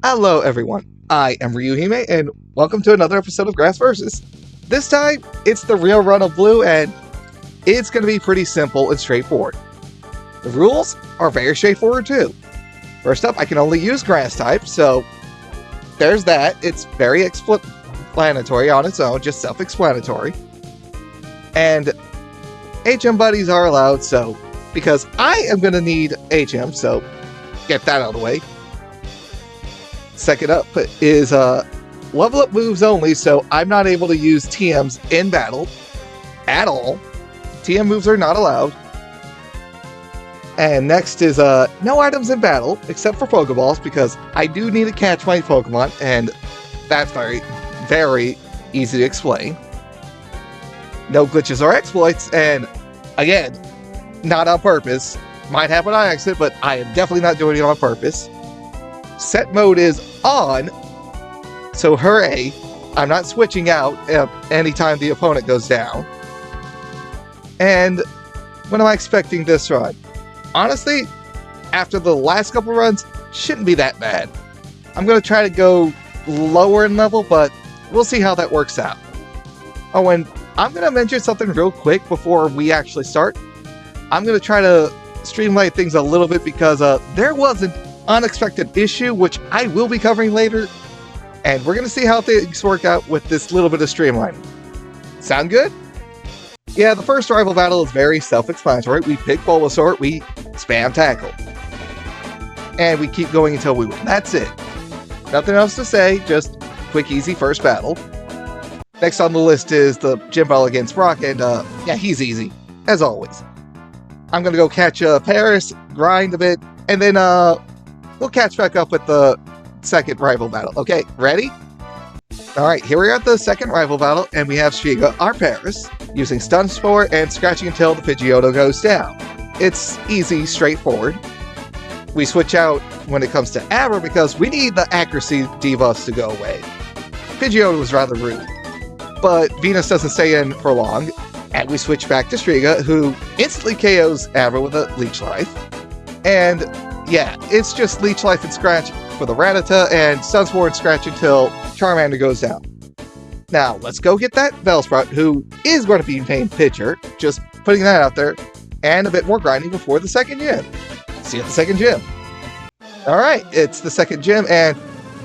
Hello everyone, I am Ryuhime, and welcome to another episode of Grass Versus. This time, it's the real run of blue, and it's going to be pretty simple and straightforward. The rules are very straightforward too. First up, I can only use grass type, so there's that. It's very explanatory on its own, just self-explanatory. And HM buddies are allowed, so because I am going to need HM, so get that out of the way. Second up is level up moves only, so I'm not able to use TMs in battle at all. TM moves are not allowed. And next is no items in battle except for Pokeballs, because I do need to catch my Pokemon, and that's very, very easy to explain. No glitches or exploits, and again, not on purpose. Might happen on accident, but I am definitely not doing it on purpose. Set mode is on, so hooray, I'm not switching out anytime the opponent goes down. And when am I expecting this run? Honestly, after the last couple runs, shouldn't be that bad. I'm going to try to go lower in level, but we'll see how that works out. Oh, and I'm going to mention something real quick before we actually start. I'm going to try to streamline things a little bit because there was an unexpected issue, which I will be covering later, and we're going to see how things work out with this little bit of streamlining. Sound good? Yeah, the first rival battle is very self-explanatory. We pick Bulbasaur, we spam tackle, and we keep going until we win. That's it. Nothing else to say, just quick, easy first battle. Next on the list is the gym battle against Brock, and yeah, he's easy, as always. I'm going to go catch Paris, grind a bit, and then we'll catch back up with the second rival battle. Okay, ready? Alright, here we are at the second rival battle, and we have Shiga, our Paris, using Stun Spore and scratching until the Pidgeotto goes down. It's easy, straightforward. We switch out when it comes to Abra because we need the accuracy debuffs to go away. Pidgeotto was rather rude, but Venus doesn't stay in for long, and we switch back to Striga, who instantly KOs Abra with a Leech Life. And yeah, it's just Leech Life and Scratch for the Rattata, and Stun Spore and Scratch until Charmander goes down. Now, let's go get that Bellsprout, who is going to be main pitcher, just putting that out there, and a bit more grinding before the second gym. See you at the second gym. Alright, it's the second gym, and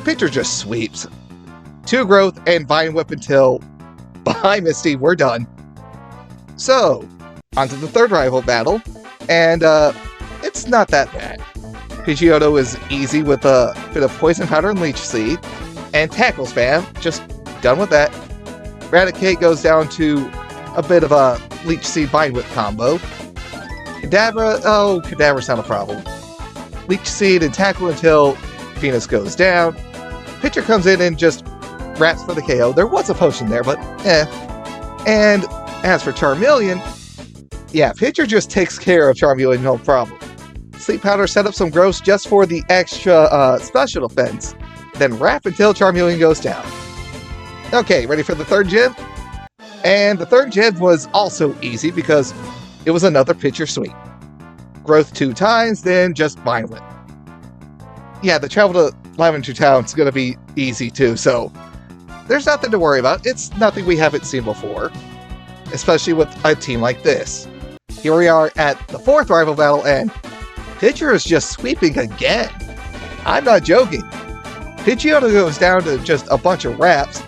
pitcher just sweeps. 2 growth and Vine Whip until, bye Misty, we're done. So, onto the third rival battle, and it's not that bad. Pidgeotto is easy with a bit of Poison Powder and Leech Seed, and Tackle Spam, just done with that. Raticate goes down to a bit of a Leech Seed Vine Whip combo. Kadabra, oh, Kadabra's not a problem. Leech Seed and Tackle until Venus goes down. Pitcher comes in and just wraps for the KO. There was a potion there, but eh. And as for Charmeleon, yeah, Pitcher just takes care of Charmeleon, no problem. Sleep Powder set up some growths just for the extra special defense, then wrap until Charmeleon goes down. Okay, ready for the third gym? And the third gym was also easy because it was another pitcher sweep. Growth 2 times, then just Vine Whip. Yeah, the travel to Lavender Town is going to be easy too, so there's nothing to worry about. It's nothing we haven't seen before, especially with a team like this. Here we are at the fourth rival battle, and Pitcher is just sweeping again. I'm not joking. Pidgeotto goes down to just a bunch of wraps.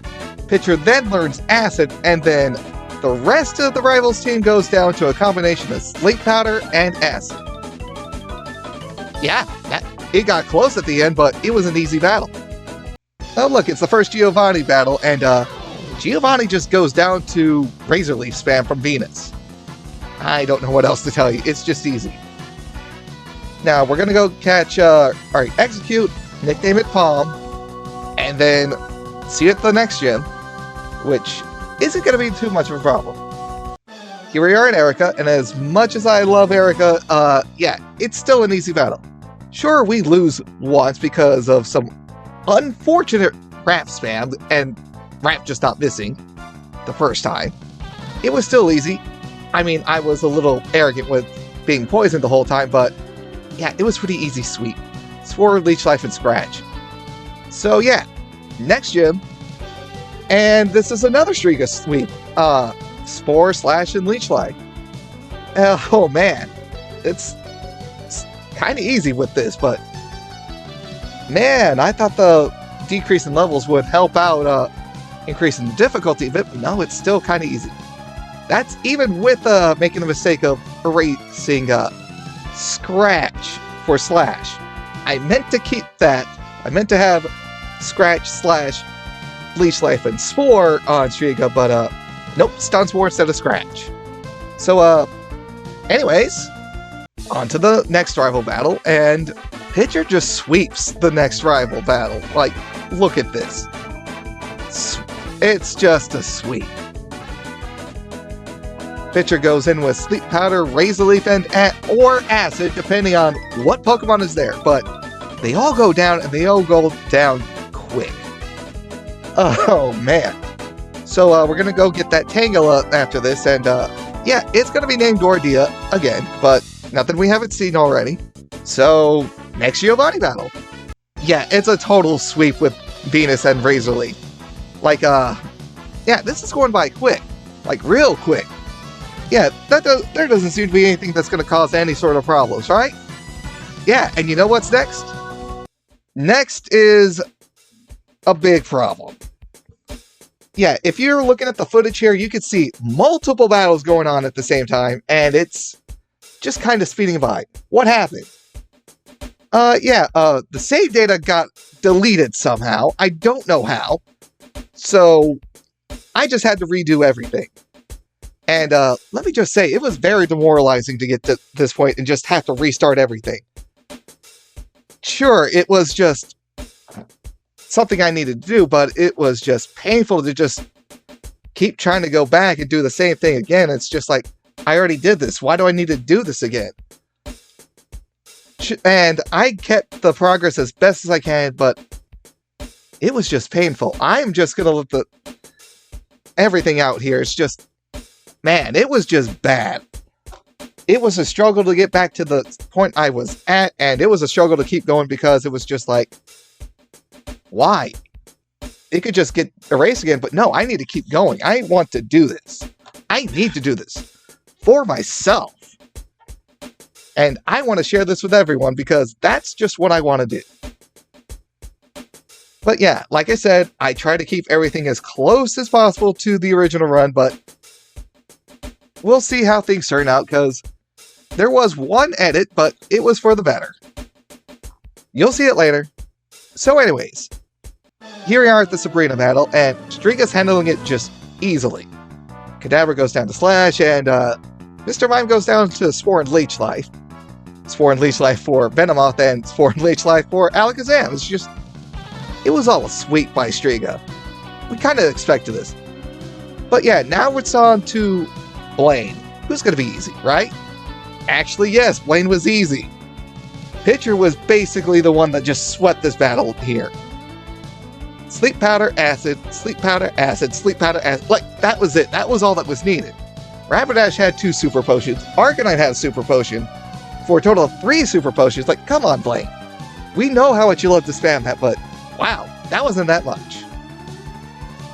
Pitcher then learns Acid, and then the rest of the rivals team goes down to a combination of Sleep Powder and Acid. Yeah, it got close at the end, but it was an easy battle. Oh look, it's the first Giovanni battle, and Giovanni just goes down to Razor Leaf spam from Venus. I don't know what else to tell you, it's just easy. Now, we're going to go catch, alright, Execute, nickname it Palm, and then see you at the next gym, which isn't going to be too much of a problem. Here we are in Erica, and as much as I love Erica, yeah, it's still an easy battle. Sure, we lose once because of some unfortunate Rap spam, and Rap just not missing the first time. It was still easy. I mean, I was a little arrogant with being poisoned the whole time, but yeah, it was pretty easy sweep. Sword, Leech Life, and Scratch. So yeah, next gym. And this is another Striga sweep. Spore, Slash, and Leech Life. Oh man, it's kind of easy with this, but man, I thought the decrease in levels would help out increasing the difficulty of it, but no, it's still kind of easy. That's even with making the mistake of erasing Scratch for Slash. I meant to keep that. I meant to have Scratch, Slash, Leech Life, and Spore on Striga, but nope, Stun Spore instead of Scratch. So anyways, on to the next rival battle, and Pitcher just sweeps the next rival battle. Like, look at this. It's just a sweep. Pitcher goes in with Sleep Powder, Razor Leaf, or Acid, depending on what Pokemon is there, but they all go down, and they all go down quick. Oh, man. So, we're gonna go get that Tangela after this, and, yeah, it's gonna be named Dordia again, but nothing we haven't seen already. So, next Giovanni battle. Yeah, it's a total sweep with Venus and Razor Leaf. Like, yeah, this is going by quick. Like, real quick. Yeah, there doesn't seem to be anything that's going to cause any sort of problems, right? Yeah, and you know what's next? Next is a big problem. Yeah, if you're looking at the footage here, you can see multiple battles going on at the same time, and it's just kind of speeding by. What happened? The save data got deleted somehow. I don't know how. So, I just had to redo everything. And let me just say, it was very demoralizing to get to this point and just have to restart everything. Sure, it was just something I needed to do, but it was just painful to just keep trying to go back and do the same thing again. It's just like, I already did this. Why do I need to do this again? And I kept the progress as best as I can, but it was just painful. I'm just going to let everything out here. It's just, man, it was just bad. It was a struggle to get back to the point I was at, and it was a struggle to keep going because it was just like, why? It could just get erased again, but no, I need to keep going. I want to do this. I need to do this for myself. And I want to share this with everyone because that's just what I want to do. But yeah, like I said, I try to keep everything as close as possible to the original run, but we'll see how things turn out because there was one edit, but it was for the better. You'll see it later. So anyways, here we are at the Sabrina battle, and Striga's handling it just easily. Kadabra goes down to Slash, and Mr. Mime goes down to Spore and Leech Life. Spore and Leech Life for Venomoth, and Spore and Leech Life for Alakazam. It's just, it was all a sweep by Striga. We kind of expected this. But yeah, now it's on to Blaine, who's going to be easy, right? Actually, yes, Blaine was easy. Pitcher was basically the one that just swept this battle here. Sleep Powder, Acid, Sleep Powder, Acid, Sleep Powder, Acid. Like, that was it. That was all that was needed. Rapidash had 2 Super Potions. Arcanine had a Super Potion. For a total of 3 Super Potions. Like, come on, Blaine. We know how much you love to spam that, but wow, that wasn't that much.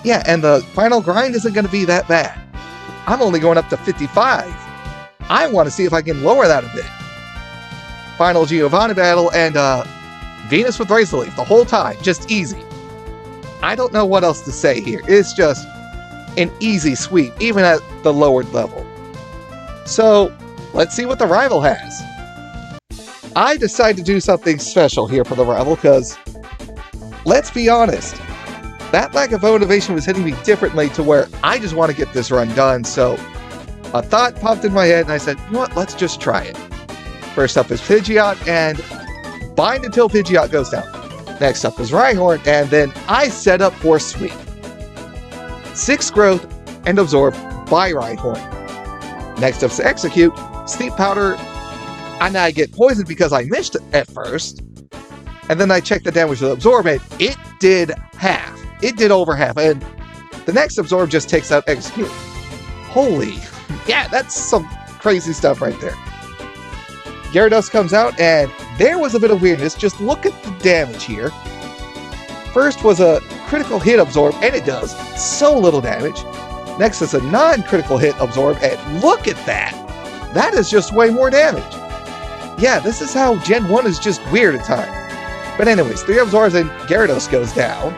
Yeah, and the final grind isn't going to be that bad. I'm only going up to 55. I want to see if I can lower that a bit. Final Giovanni battle, and Venus with Razor Leaf the whole time. Just easy. I don't know what else to say here. It's just an easy sweep, even at the lowered level. So, let's see what the rival has. I decided to do something special here for the rival, because, let's be honest, that lack of motivation was hitting me differently to where I just want to get this run done, so a thought popped in my head, and I said, you know what, let's just try it. First up is Pidgeot, and bind until Pidgeot goes down. Next up is Rhyhorn, and then I set up for Sweep. 6 Growth and Absorb by Rhyhorn. Next up is Execute, Sleep Powder, and I get poisoned because I missed it at first. And then I checked the damage with Absorb, and it did half. It did over half, and the next Absorb just takes out Execute. Holy, yeah, that's some crazy stuff right there. Gyarados comes out, and there was a bit of weirdness. Just look at the damage here. First was a critical hit absorb, and it does so little damage. Next is a non-critical hit absorb, and look at that! That is just way more damage. Yeah, this is how Gen 1 is just weird at times. But anyways, 3 absorbs and Gyarados goes down.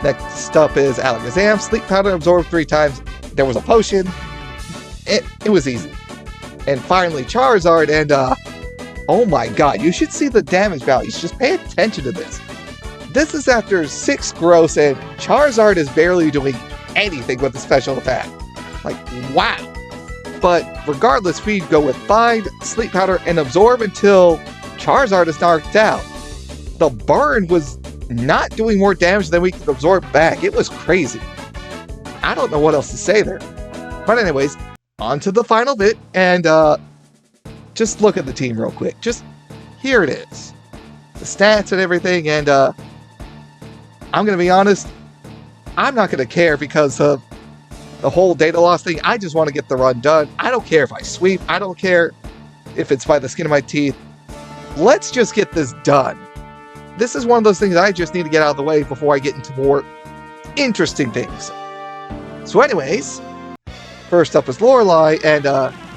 Next up is Alakazam. Sleep Powder absorbed 3 times. There was a potion. It was easy. And finally Charizard, and oh my god, you should see the damage values. Just pay attention to this. This is after 6 growths, and Charizard is barely doing anything with the special attack. Like, wow. But regardless, we go with Bind, Sleep Powder, and Absorb until Charizard is knocked out. The burn was not doing more damage than we could absorb back. It was crazy. I don't know what else to say there. But anyways, on to the final bit, and just look at the team real quick. Just, here it is. The stats and everything, and I'm going to be honest, I'm not going to care because of the whole data loss thing. I just want to get the run done. I don't care if I sweep. I don't care if it's by the skin of my teeth. Let's just get this done. This is one of those things I just need to get out of the way before I get into more interesting things. So anyways, first up is Lorelei, and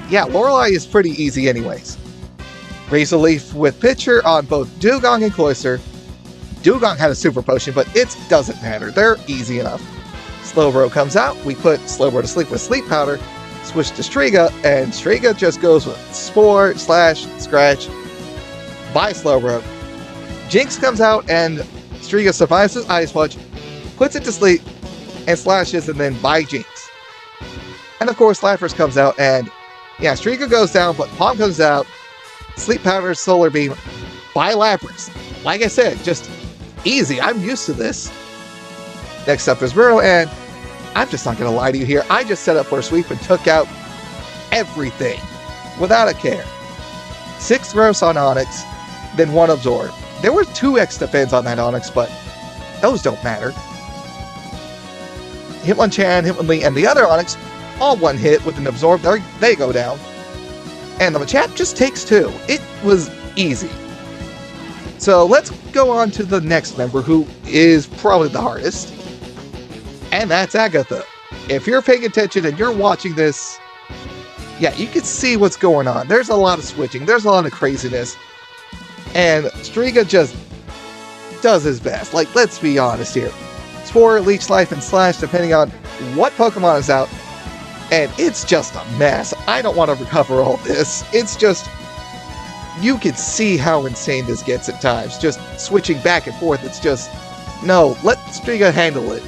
yeah, Lorelei is pretty easy anyways. Razor Leaf with Pitcher on both Dugong and Cloyster. Dugong had a super potion, but it doesn't matter. They're easy enough. Slowbro comes out. We put Slowbro to sleep with Sleep Powder. Switch to Striga, and Striga just goes with Spore, Slash, Scratch. Bye, Slowbro. Jinx comes out, and Striga survives his Ice Punch, puts it to sleep, and slashes, and then bye, Jinx. And of course, Lapras comes out, and yeah, Striga goes down, but Palm comes out. Sleep Powder, Solar Beam, bye, Lapras. Like I said, just easy. I'm used to this. Next up is Bruno, and I'm just not going to lie to you here. I just set up for a sweep and took out everything without a care. 6 growths on Onix, then 1 absorb. There were 2 X defense on that Onix, but those don't matter. Hitmonchan, Hitmonlee, and the other Onix, all 1 hit with an absorb. They go down. And the Machamp just takes 2. It was easy. So let's go on to the next member, who is probably the hardest. And that's Agatha. If you're paying attention and you're watching this, yeah, you can see what's going on. There's a lot of switching. There's a lot of craziness. And Striga just does his best. Like, let's be honest here. Spore, Leech Life, and Slash, depending on what Pokemon is out. And it's just a mess. I don't want to recover all this. It's just, you can see how insane this gets at times. Just switching back and forth. It's just, no, let Striga handle it.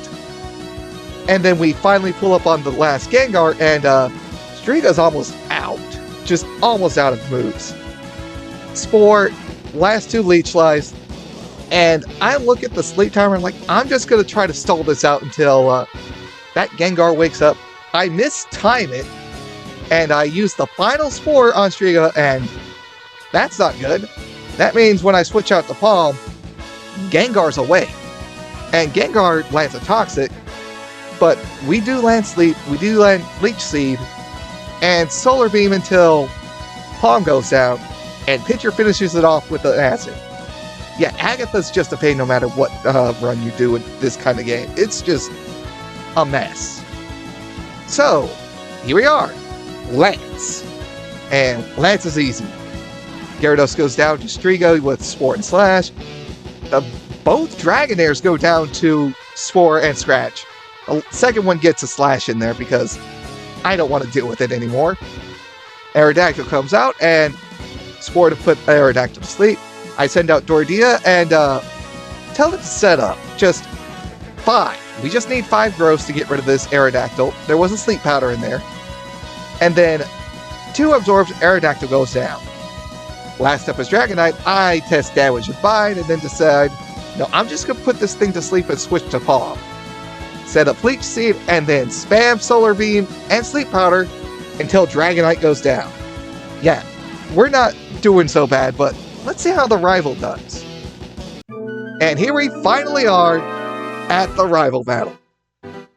And then we finally pull up on the last Gengar, and Striga's almost out. Just almost out of moves. Spore, last 2 Leech Lives, and I look at the sleep timer and I'm like, I'm just going to try to stall this out until that Gengar wakes up. I mistime it, and I use the final Spore on Striga, and that's not good. That means when I switch out the Palm, Gengar's away. And Gengar lands a Toxic, but we do land Sleep, we do land Leech Seed, and Solar Beam until Palm goes down, and Pitcher finishes it off with an Acid. Yeah, Agatha's just a pain no matter what run you do in this kind of game. It's just a mess. So, here we are. Lance. And Lance is easy. Gyarados goes down to Striga with Spore and Slash. Both Dragonairs go down to Spore and Scratch. The second one gets a Slash in there because I don't want to deal with it anymore. Aerodactyl comes out, and Spore to put Aerodactyl to sleep. I send out Dordia and tell it to set up. Just 5. We just need 5 growths to get rid of this Aerodactyl. There was a Sleep Powder in there. And then 2 absorbs, Aerodactyl goes down. Last up is Dragonite. I test damage with Bind and then decide, no, I'm just going to put this thing to sleep and switch to Palm. Set up Leech Seed and then spam Solar Beam and Sleep Powder until Dragonite goes down. Yeah, we're not doing so bad, but let's see how the rival does. And here we finally are at the rival battle.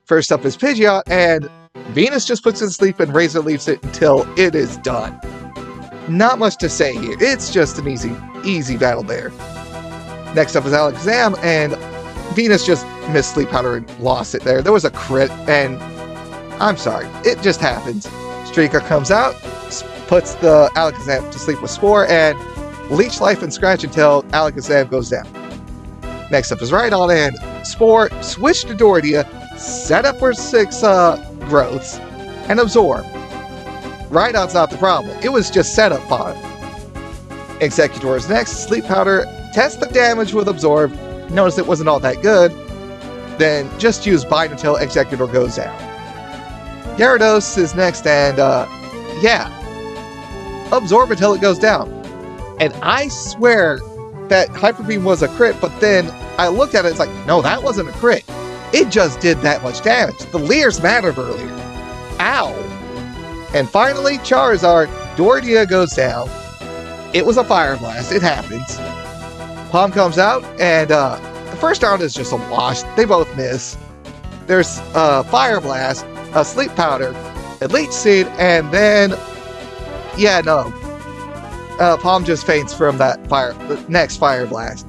First up is Pidgeot, and Venus just puts it to sleep and Razor leaves it until it is done. Not much to say here. It's just an easy battle there. Next up is Alakazam, and Venus just missed Sleep Powder and lost it there. There was a crit, and I'm sorry, it just happens. Streaker comes out, puts the Alakazam to sleep with Spore, and Leech Life and Scratch until Alakazam goes down. Next up is Rhydon, and Spore switch to Dordia, set up for 6 growths, and absorb. Rhydon's not the problem, it was just set up on it. Executor is next, Sleep Powder, test the damage with absorb, notice it wasn't all that good, then just use Bind until Executor goes down. Gyarados is next, and yeah, absorb until it goes down. And I swear that Hyper Beam was a crit, but then I looked at it, it's like, no, that wasn't a crit. It just did that much damage. The Leers mattered earlier. Ow. And finally, Charizard, Dordia goes down. It was a Fire Blast, it happens. Palm comes out, and the first round is just a wash. They both miss. There's Fire Blast, a Sleep Powder, a Leech Seed, and then, yeah, no. Palm just faints from the next Fire Blast.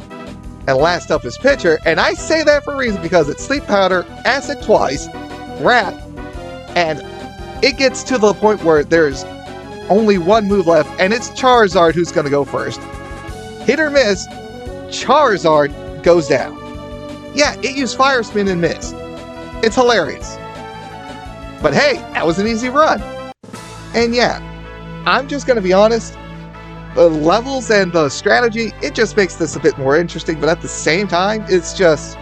And last up is Pitcher, and I say that for a reason because it's Sleep Powder, Acid twice, Wrap, and it gets to the point where there's only one move left, and it's Charizard who's going to go first. Hit or miss, Charizard goes down. Yeah, it used Fire Spin and missed. It's hilarious. But hey, that was an easy run. And yeah, I'm just going to be honest, the levels and the strategy, it just makes this a bit more interesting, but at the same time, it's just...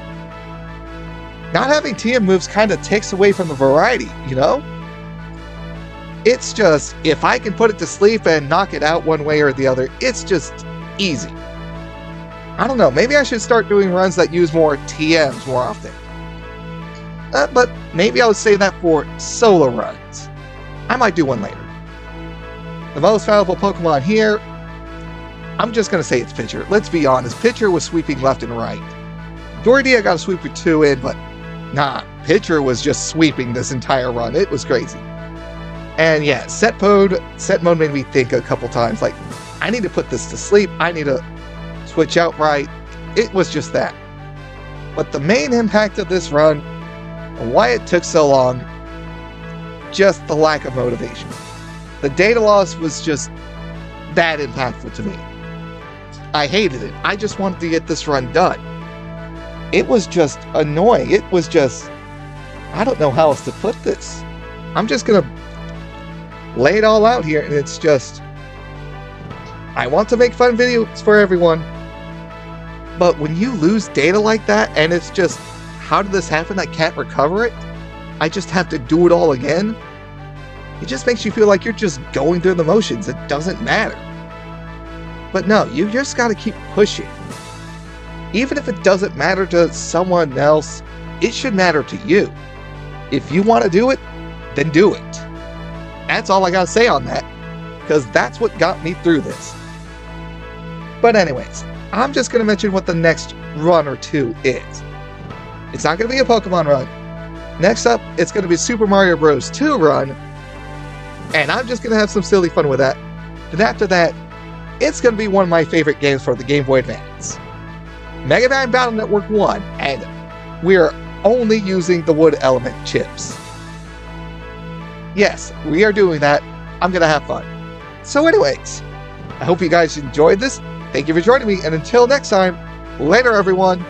not having TM moves kind of takes away from the variety, you know? It's just, if I can put it to sleep and knock it out one way or the other, it's just easy. I don't know, maybe I should start doing runs that use more TMs more often. But maybe I'll save that for solo runs. I might do one later. The most valuable Pokemon here, I'm just going to say it's Pitcher. Let's be honest, Pitcher was sweeping left and right. Dordia got a sweep or 2 in, but nah, Pitcher was just sweeping this entire run. It was crazy. And yeah, set mode made me think a couple times, like, I need to put this to sleep, I need to switch out right. It was just that. But the main impact of this run, and why it took so long, just the lack of motivation. The data loss was just that impactful to me. I hated it. I just wanted to get this run done. It was just annoying. It was just... I don't know how else to put this. I'm just gonna lay it all out here, and it's just... I want to make fun videos for everyone, but when you lose data like that, and it's just, how did this happen? I can't recover it? I just have to do it all again? It just makes you feel like you're just going through the motions. It doesn't matter. But no, you just gotta keep pushing. Even if it doesn't matter to someone else, it should matter to you. If you want to do it, then do it. That's all I gotta say on that, because that's what got me through this. But anyways, I'm just gonna mention what the next run or two is. It's not gonna be a Pokemon run. Next up, it's gonna be Super Mario Bros. 2 run, and I'm just gonna have some silly fun with that. And after that, it's gonna be one of my favorite games for the Game Boy Advance. Mega Man Battle Network 1, and we're only using the wood element chips. Yes, we are doing that. I'm gonna have fun. So anyways, I hope you guys enjoyed this. Thank you for joining me, and until next time, later everyone!